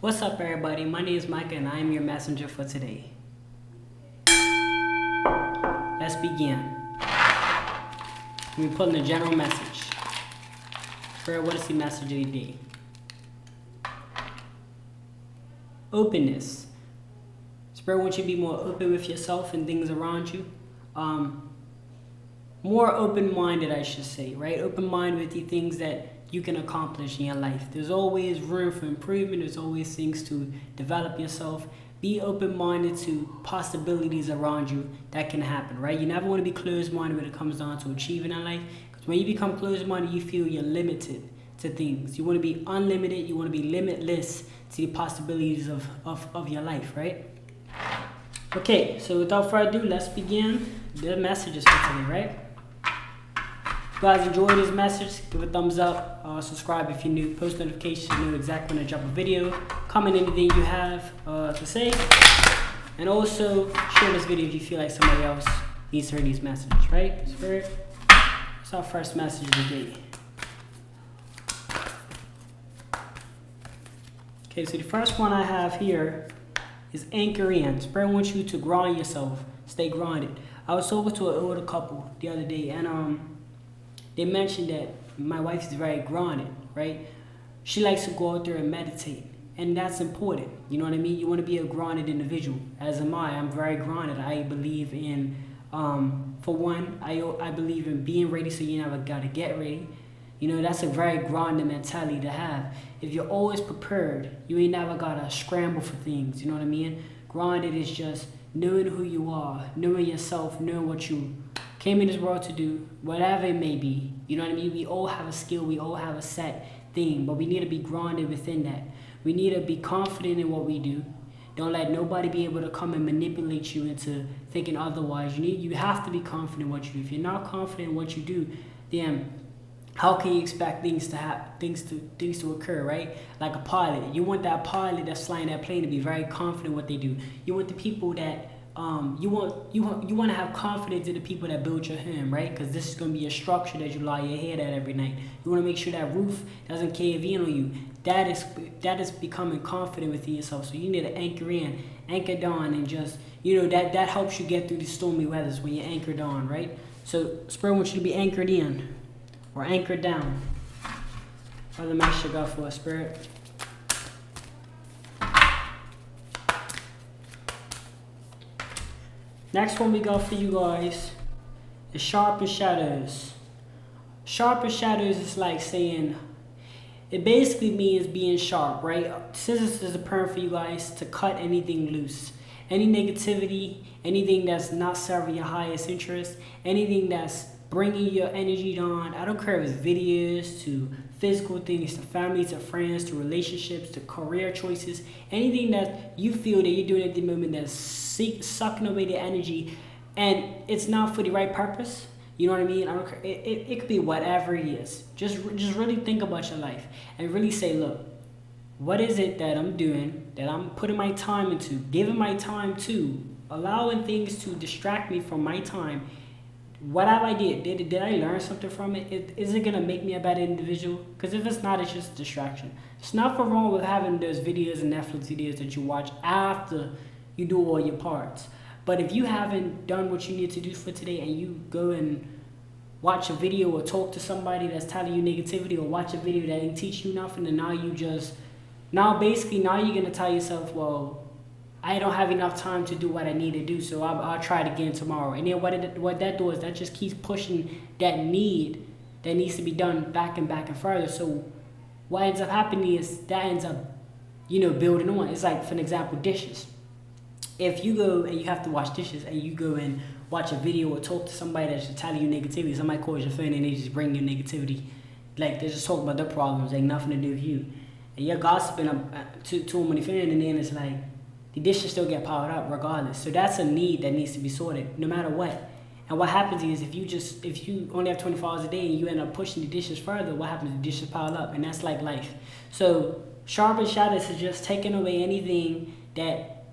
What's up, everybody? My name is Micah and I am your messenger for today. Let's begin. We put in the general message. Spirit, what is the message of the day? Openness. Spirit wants you to be more open with yourself and things around you. More open-minded, I should say, right? Open-minded with the things that you can accomplish in your life. There's always room for improvement. There's always things to develop yourself. Be open-minded to possibilities around you that can happen, right? You never want to be closed-minded when it comes down to achieving in life. Because when you become closed-minded, you feel you're limited to things. You want to be unlimited. You want to be limitless to the possibilities of your life, right? Okay, so without further ado, let's begin the messages for today, right? If you guys enjoyed this message, give a thumbs up, subscribe if you're new, post notifications so you know exactly when I drop a video, comment anything you have to say, and also share this video if you feel like somebody else needs to hear these messages, right? Spirit, that's our first message of the day. Okay, so the first one I have here is anchor in. Spirit wants you to ground yourself, stay grounded. I was talking to an older couple the other day, and they mentioned that my wife is very grounded, right? She likes to go out there and meditate, and that's important. You know what I mean? You want to be a grounded individual, as am I. I'm very grounded. I believe in, for one, I believe in being ready so you never got to get ready. You know, that's a very grounded mentality to have. If you're always prepared, you ain't never got to scramble for things. You know what I mean? Grounded is just knowing who you are, knowing yourself, knowing what you came in this world to do, whatever it may be. You know what I mean? We all have a skill, we all have a set thing, but we need to be grounded within that. We need to be confident in what we do. Don't let nobody be able to come and manipulate you into thinking otherwise. You have to be confident in what you do. If you're not confident in what you do, then how can you expect things to happen, things to occur, right? Like a pilot. You want that pilot that's flying that plane to be very confident in what they do. You want the people that you want to have confidence in the people that build your home, right? Because this is going to be a structure that you lie your head at every night. You want to make sure that roof doesn't cave in on you. That is becoming confident within yourself. So you need to anchor in, anchor down, and just, you know, that helps you get through the stormy weathers when you're anchored on, right? So Spirit wants you to be anchored in or anchored down. Father, make sure God for us, Spirit. Next one we got for you guys is sharper shadows. Sharper shadows is like saying, it basically means being sharp, right? Scissors is a term for you guys to cut anything loose. Any negativity, anything that's not serving your highest interest, anything that's bringing your energy down. I don't care if it's videos, to physical things, to family, to friends, to relationships, to career choices, anything that you feel that you're doing at the moment that's sucking away the energy and it's not for the right purpose. You know what I mean? I don't care. It could be whatever it is. Just really think about your life and really say, look, what is it that I'm doing, that I'm putting my time into, giving my time to, allowing things to distract me from my time? What have I did I learn something from it? Is it going to make me a better individual? Because if it's not, it's just a distraction. It's nothing wrong with having those videos and Netflix videos that you watch after you do all your parts. But if you haven't done what you need to do for today and you go and watch a video or talk to somebody that's telling you negativity or watch a video that ain't teach you nothing, and now you're going to tell yourself, well, I don't have enough time to do what I need to do, so I'll try it again tomorrow. And then what that does, that just keeps pushing that need that needs to be done back and further. So what ends up happening is that ends up, building on. It's like, for an example, dishes. If you go and you have to wash dishes and you go and watch a video or talk to somebody that's just telling you negativity, somebody calls your phone and they just bring you negativity. Like, they just talk about their problems, like nothing to do with you. And you're gossiping to them on the phone, and then it's like, the dishes still get piled up regardless. So that's a need that needs to be sorted no matter what. And what happens is if you only have 24 hours a day and you end up pushing the dishes further, what happens? The dishes pile up, and that's like life. So sharper shadows is just taking away anything that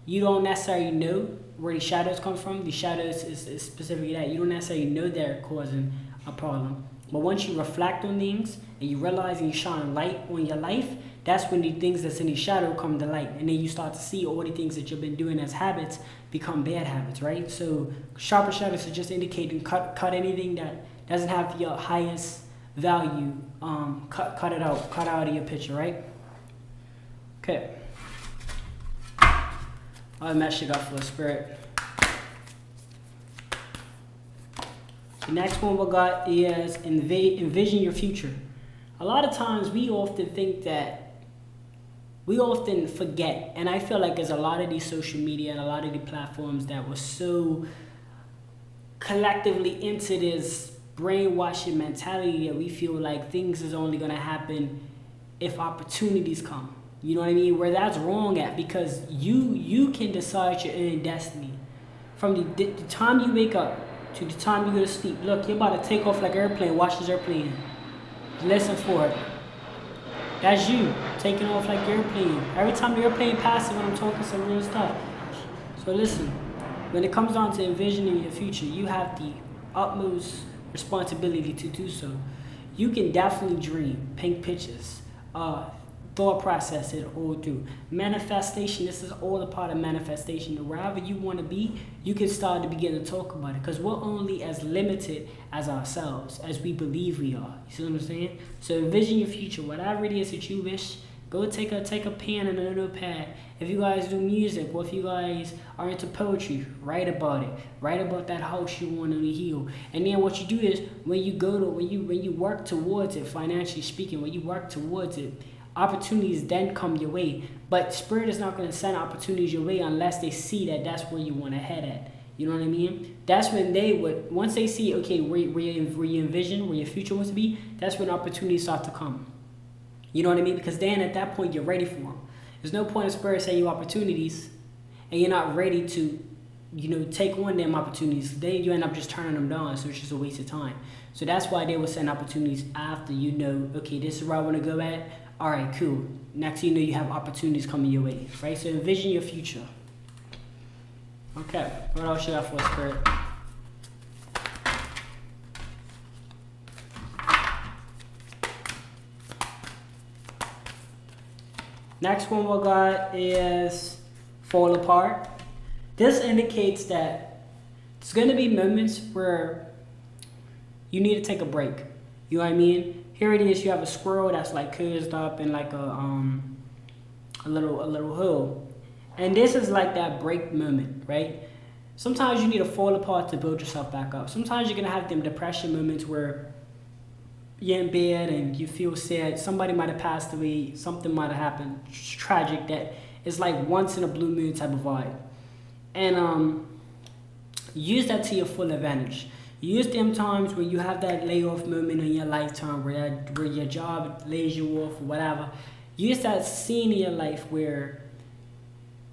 you don't necessarily know where the shadows come from. The shadows is specifically that. You don't necessarily know they're causing a problem. But once you reflect on things and you realize and you shine light on your life, that's when the things that's in the shadow come to light. And then you start to see all the things that you've been doing as habits become bad habits, right? So sharper shadows are just indicating cut anything that doesn't have your highest value. Cut it out of your picture, right? Okay. I'll mess it up for a spirit. The next one we got is envision your future. A lot of times we often forget, and I feel like there's a lot of these social media and a lot of the platforms that were so collectively into this brainwashing mentality that we feel like things is only going to happen if opportunities come. You know what I mean? Where that's wrong at, because you can decide your own destiny. From the time you wake up to the time you go to sleep. Look, you're about to take off like an airplane. Watch this airplane. Listen for it. That's you taking off like your airplane. Every time the airplane passes when I'm talking some real stuff. So listen, when it comes down to envisioning your future, you have the utmost responsibility to do so. You can definitely dream, paint pictures, thought process it all through. Manifestation, this is all a part of manifestation. Wherever you want to be, you can start to begin to talk about it, because we're only as limited as ourselves, as we believe we are. You see what I'm saying? So envision your future, whatever it is that you wish. Go take a pen and a notepad. If you guys do music, or if you guys are into poetry, write about it. Write about that house you want to heal. And then what you do is, when you work towards it, financially speaking, when you work towards it, opportunities then come your way. But Spirit is not going to send opportunities your way unless they see that that's where you want to head at. You know what I mean? That's when they would, once they see, okay, where you envision, where your future wants to be, that's when opportunities start to come. You know what I mean? Because then at that point, you're ready for them. There's no point in Spirit saying you opportunities and you're not ready to, take on them opportunities. Then you end up just turning them down, so it's just a waste of time. So that's why they will send opportunities after okay, this is where I want to go at. All right, cool. Next thing you know, you have opportunities coming your way, right? So envision your future. Okay, what else should I for Spirit? Next one we got is fall apart. This indicates that there's going to be moments where you need to take a break. You know what I mean? Here it is. You have a squirrel that's like curled up in like a little hole, and this is like that break moment, right? Sometimes you need to fall apart to build yourself back up. Sometimes you're gonna have them depression moments where you're in bed and you feel sad. Somebody might have passed away. Something might have happened tragic that is like once in a blue moon type of vibe, and use that to your full advantage. Use them times where you have that layoff moment in your lifetime where your job lays you off or whatever. Use that scene in your life where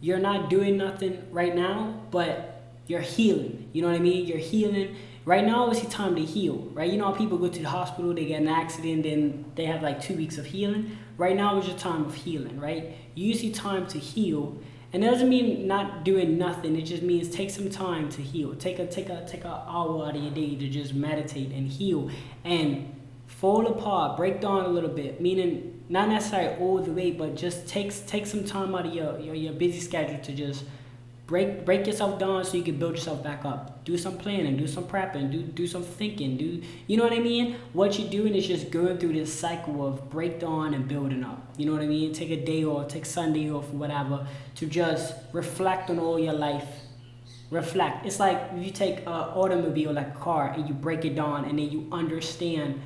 you're not doing nothing right now, but you're healing. You know what I mean? You're healing. Right now is the time to heal, right? You know how people go to the hospital, they get an accident, then they have like 2 weeks of healing. Right now is your time of healing, right? Use the time to heal. And it doesn't mean not doing nothing. It just means take some time to heal. Take a hour out of your day to just meditate and heal and fall apart, break down a little bit. Meaning not necessarily all the way, but just take some time out of your busy schedule to just break yourself down so you can build yourself back up. Do some planning, do some prepping, do some thinking, you know what I mean? What you're doing is just going through this cycle of breakdown and building up. You know what I mean? Take a day off, take Sunday off, whatever, to just reflect on all your life. Reflect. It's like if you take an automobile, like a car, and you break it down and then you understand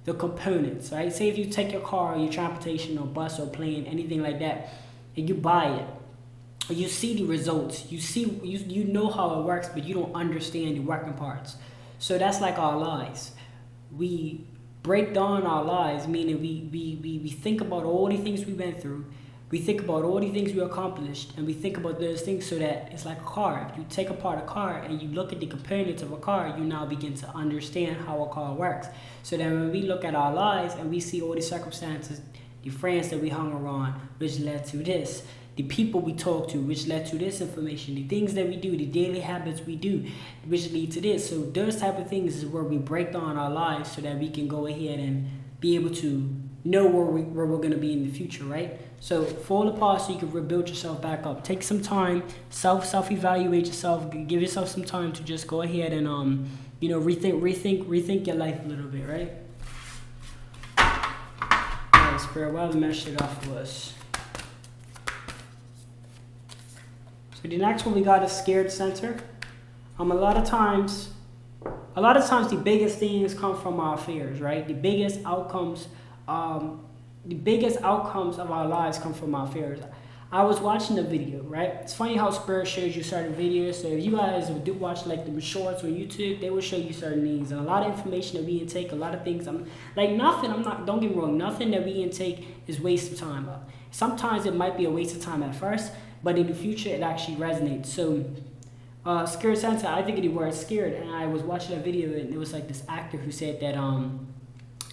the components, right? Say if you take your car or your transportation or bus or plane, anything like that, and you buy it. You see the results, you know how it works, but you don't understand the working parts. So that's like our lives. We break down our lives, meaning we think about all the things we went through, we think about all the things we accomplished, and we think about those things so that it's like a car. If you take apart a car and you look at the components of a car, you now begin to understand how a car works. So then when we look at our lives and we see all the circumstances, the friends that we hung around, which led to this, the people we talk to, which led to this information, the things that we do, the daily habits we do, which lead to this. So those type of things is where we break down our lives so that we can go ahead and be able to know where we're going to be in the future, right? So fall apart so you can rebuild yourself back up. Take some time, self-evaluate yourself, give yourself some time to just go ahead and rethink your life a little bit, right? All right, Spirit, what other message got for us? So the next one we got is scared center. A lot of times the biggest things come from our fears, right? The biggest outcomes of our lives come from our fears. I was watching a video, right? It's funny how Spirit shows you certain videos. So if you guys do watch like the shorts on YouTube, they will show you certain things. And a lot of information that we intake, a lot of things, don't get me wrong, nothing that we intake is waste of time. Sometimes it might be a waste of time at first, but in the future it actually resonates. So scared center, I think of the word scared, and I was watching a video and it was like this actor who said that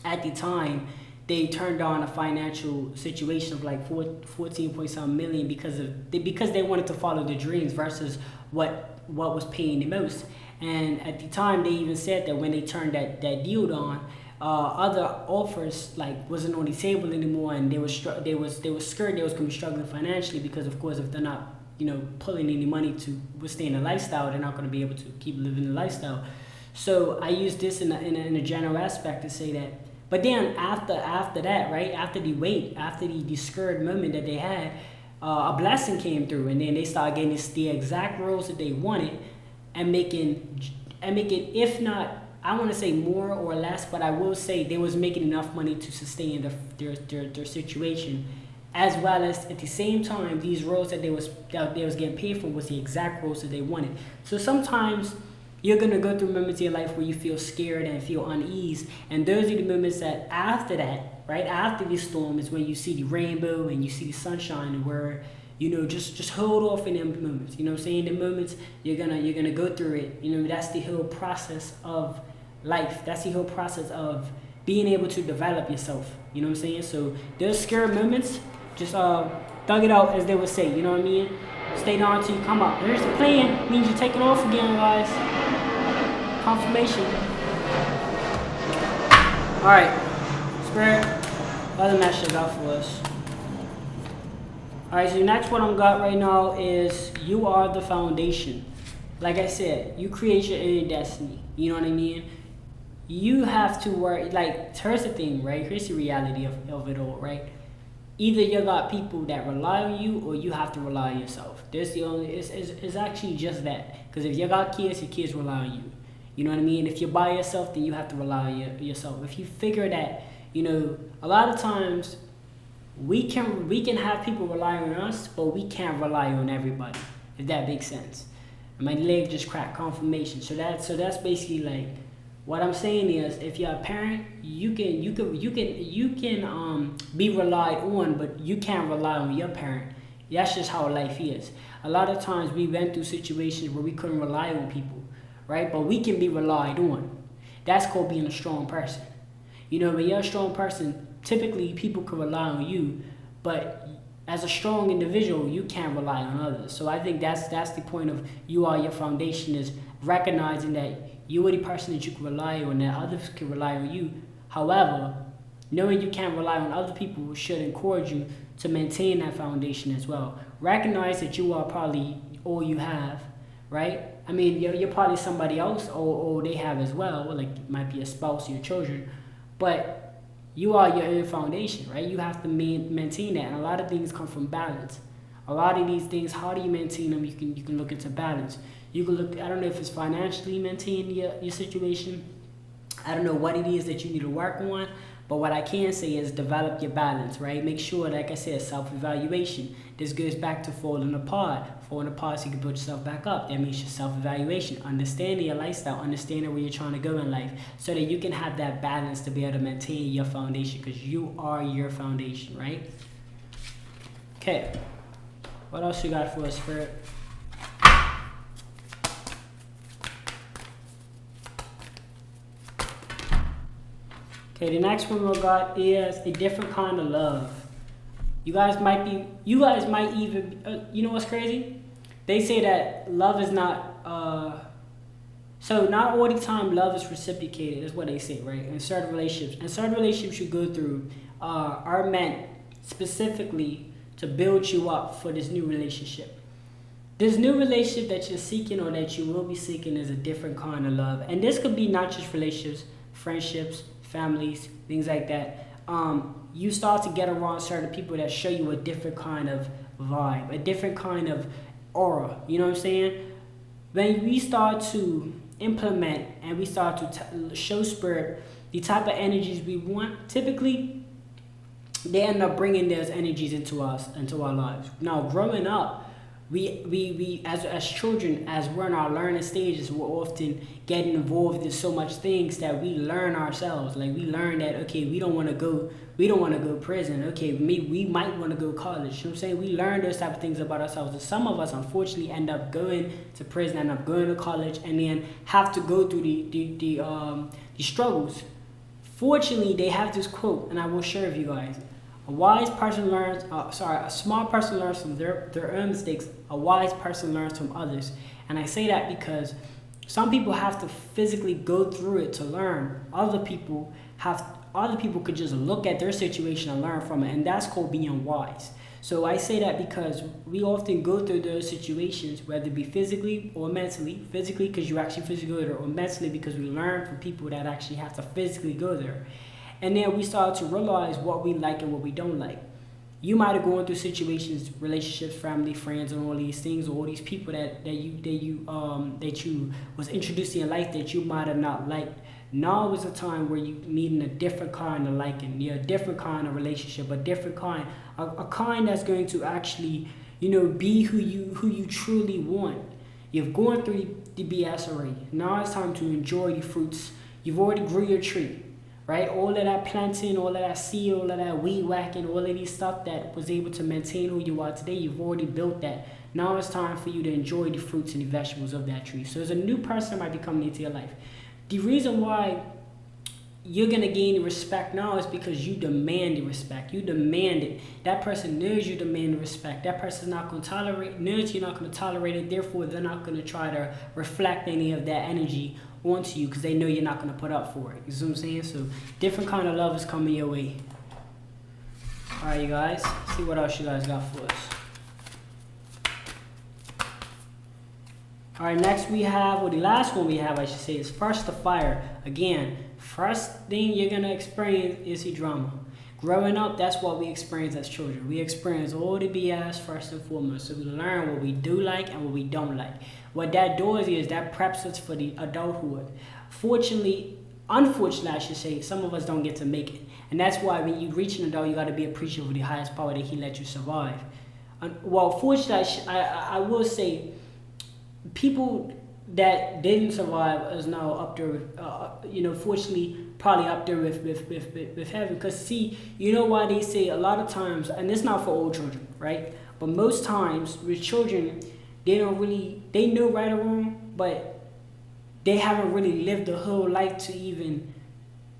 at the time they turned on a financial situation of like 14 point something million because they wanted to follow their dreams versus what was paying the most. And at the time they even said that when they turned that deal on, other offers like wasn't on the table anymore, and they were scared they was going to be struggling financially because of course if they're not pulling any money to withstand the lifestyle, they're not going to be able to keep living the lifestyle. So I use this in a general aspect to say that. But then after that, right, after the scared moment that they had, a blessing came through, and then they started getting the exact roles that they wanted, and making if not, I want to say more or less, but I will say they was making enough money to sustain their situation, as well as at the same time these roles that they was getting paid for was the exact roles that they wanted. So sometimes you're going to go through moments in your life where you feel scared and feel unease. And those are the moments that after that, right, after the storm is when you see the rainbow and you see the sunshine, and where, just hold off in them moments. You know what I'm saying? The moments you're gonna go through it. That's the whole process of life. That's the whole process of being able to develop yourself. You know what I'm saying? So those scary moments, just thug it out, as they would say. You know what I mean? Stay down till you come up. Here's the plan. Means you take it off again, guys. Confirmation. Alright. Spirit, other message out for us. Alright, so the next one I've got right now is you are the foundation. Like I said, you create your own destiny. You know what I mean? You have to work, here's the thing, right? Here's the reality of it all, right? Either you got people that rely on you, or you have to rely on yourself. It's actually just that. Because if you got kids, your kids rely on you. You know what I mean? If you're by yourself, then you have to rely on yourself. If you figure that, a lot of times we can have people rely on us, but we can't rely on everybody. If that makes sense. And my leg just cracked. Confirmation. So that's basically like, what I'm saying is, if you're a parent, you can be relied on, but you can't rely on your parent. That's just how life is. A lot of times we went through situations where we couldn't rely on people, right? But we can be relied on. That's called being a strong person. When you're a strong person, typically people can rely on you, but as a strong individual, you can't rely on others. So I think that's the point of you are your foundation, is recognizing that you are the person that you can rely on, that others can rely on you. However, knowing you can't rely on other people should encourage you to maintain that foundation as well. Recognize that you are probably all you have, right? I mean, you're probably somebody else, or they have as well, like it might be a spouse or your children, but you are your own foundation, right? You have to maintain that, and a lot of things come from balance. A lot of these things, how do you maintain them? You can look into balance. You can look, I don't know if it's financially maintaining your situation. I don't know what it is that you need to work on, but what I can say is develop your balance, right? Make sure, like I said, self-evaluation. This goes back to falling apart. Falling apart so you can build yourself back up. That means your self-evaluation, understanding your lifestyle, understanding where you're trying to go in life, so that you can have that balance to be able to maintain your foundation, because you are your foundation, right? Okay. What else you got for us, Spirit? Okay, the next one we got is a different kind of love. You guys might even, you know what's crazy? They say that love is not, so not all the time love is reciprocated, is what they say, right? In certain relationships you go through are meant specifically to build you up for this new relationship. This new relationship that you're seeking or that you will be seeking is a different kind of love. And this could be not just relationships, friendships, families, things like that. You start to get around certain people that show you a different kind of vibe, a different kind of aura. You know what I'm saying? When we start to implement and we start to show spirit the type of energies we want, typically they end up bringing those energies into our lives. Now, growing up, we as children, as we're in our learning stages, we're often getting involved in so much things that we learn ourselves. Like we learn that, okay, we don't want to go prison. Okay, we might want to go college. You know what I'm saying? We learn those type of things about ourselves. And some of us unfortunately end up going to prison, end up going to college, and then have to go through the struggles. Fortunately, they have this quote, and I will share with you guys. A smart person learns from their own mistakes. A wise person learns from others. And I say that because some people have to physically go through it to learn. Other people could just look at their situation and learn from it, and that's called being wise. So I say that because we often go through those situations, whether it be physically or mentally. Physically because you actually physically go there, or mentally because we learn from people that actually have to physically go there. And then we start to realize what we like and what we don't like. You might have gone through situations, relationships, family, friends, and all these things, or all these people that you was introduced in your life that you might have not liked. Now is a time where you meeting a different kind of liking, a different kind of relationship, a different kind, a kind that's going to actually, be who you truly want. You've gone through the BS already. Now it's time to enjoy the fruits. You've already grew your tree. Right, all of that planting, all of that seed, all of that weed whacking, all of these stuff that was able to maintain who you are today, you've already built that. Now it's time for you to enjoy the fruits and the vegetables of that tree. So there's a new person that might be coming into your life. The reason why you're going to gain the respect now is because you demand the respect. You demand it. That person knows you demand the respect. That person's not going to knows you're not going to tolerate it. Therefore, they're not going to try to reflect any of that energy onto you because they know you're not going to put up for it. You see what I'm saying? So different kind of love is coming your way. All right, you guys. See what else you guys got for us. All right, next we have, or the last one we have, I should say, is First the Fire. Again, first thing you're going to experience is the drama. Growing up, that's what we experience as children. We experience all the BS first and foremost. So we learn what we do like and what we don't like. What that does is that preps us for the adulthood. Unfortunately, I should say, some of us don't get to make it. And that's why when you reach an adult, you got to be appreciative of the highest power that He let you survive. Fortunately, I will say, people that didn't survive is now up there with, fortunately, probably up there with heaven. Because see, you know why they say a lot of times, and it's not for old children, right? But most times with children, they know right or wrong, but they haven't really lived a whole life to even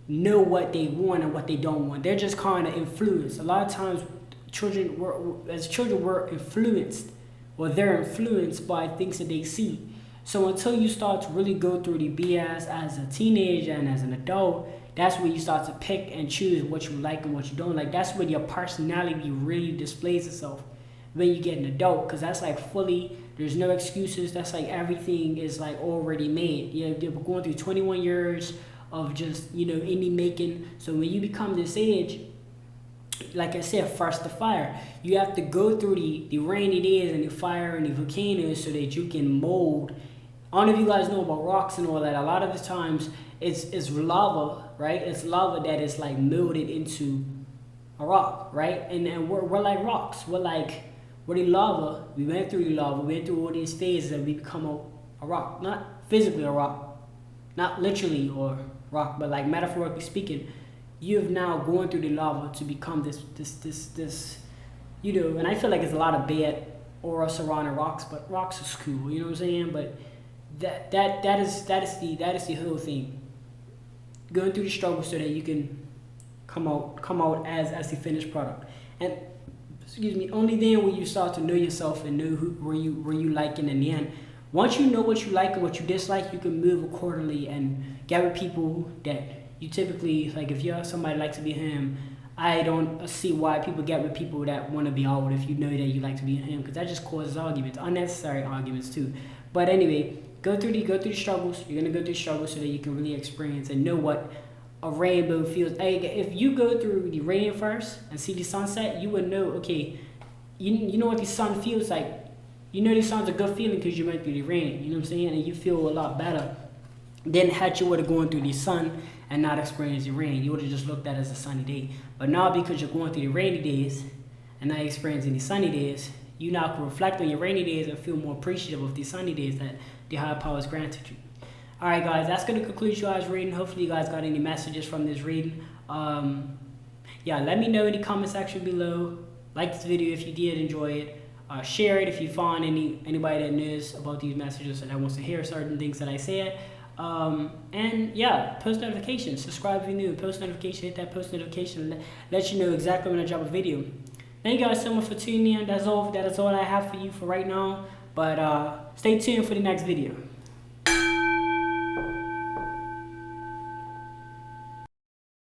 know what they want and what they don't want. They're just kind of influenced. A lot of times children were influenced, or they're influenced by things that they see. So until you start to really go through the BS as a teenager and as an adult, that's where you start to pick and choose what you like and what you don't like. That's when your personality really displays itself when you get an adult, because that's like fully, there's no excuses. That's like everything is like already made. You're going through 21 years of just, indie making. So when you become this age, like I said, first the fire. You have to go through the rainy days and the fire and the volcanoes so that you can mold. I don't know if you guys know about rocks and all that. A lot of the times it's lava, right? It's lava that is like molded into a rock, right? And we're like rocks. We're the lava. We went through the lava. We went through all these phases and we become a rock. Not physically a rock. Not literally or rock, but like metaphorically speaking. You've now gone through the lava to become this, and I feel like there's a lot of bad aura surrounding rocks, but rocks is cool, you know what I'm saying? But that is the whole thing. Going through the struggle so that you can come out as the finished product. And excuse me, only then will you start to know yourself and know where you like. And in the end, once you know what you like and what you dislike, you can move accordingly and get with people that you typically, like if you're somebody likes to be him, I don't see why people get with people that want to be out if you know that you like to be him, because that just causes arguments, unnecessary arguments too. But anyway, go through the struggles. You're gonna go through struggles so that you can really experience and know what a rainbow feels. If you go through the rain first and see the sunset, you would know. Okay, you know what the sun feels like. You know the sun's a good feeling because you went through the rain. You know what I'm saying, and you feel a lot better than had you would have gone through the sun and not experienced the rain. You would have just looked at it as a sunny day. But now because you're going through the rainy days and not experiencing the sunny days, you now can reflect on your rainy days and feel more appreciative of the sunny days that the higher powers granted you. Alright guys, that's going to conclude your guys' reading. Hopefully you guys got any messages from this reading. Yeah, let me know in the comment section below. Like this video if you did enjoy it. Share it if you find anybody that knows about these messages and that wants to hear certain things that I said. And yeah, post notifications, subscribe if you're new, post notification, hit that post notification, let you know exactly when I drop a video. Thank you guys so much for tuning in. That is all I have for you for right now, but stay tuned for the next video.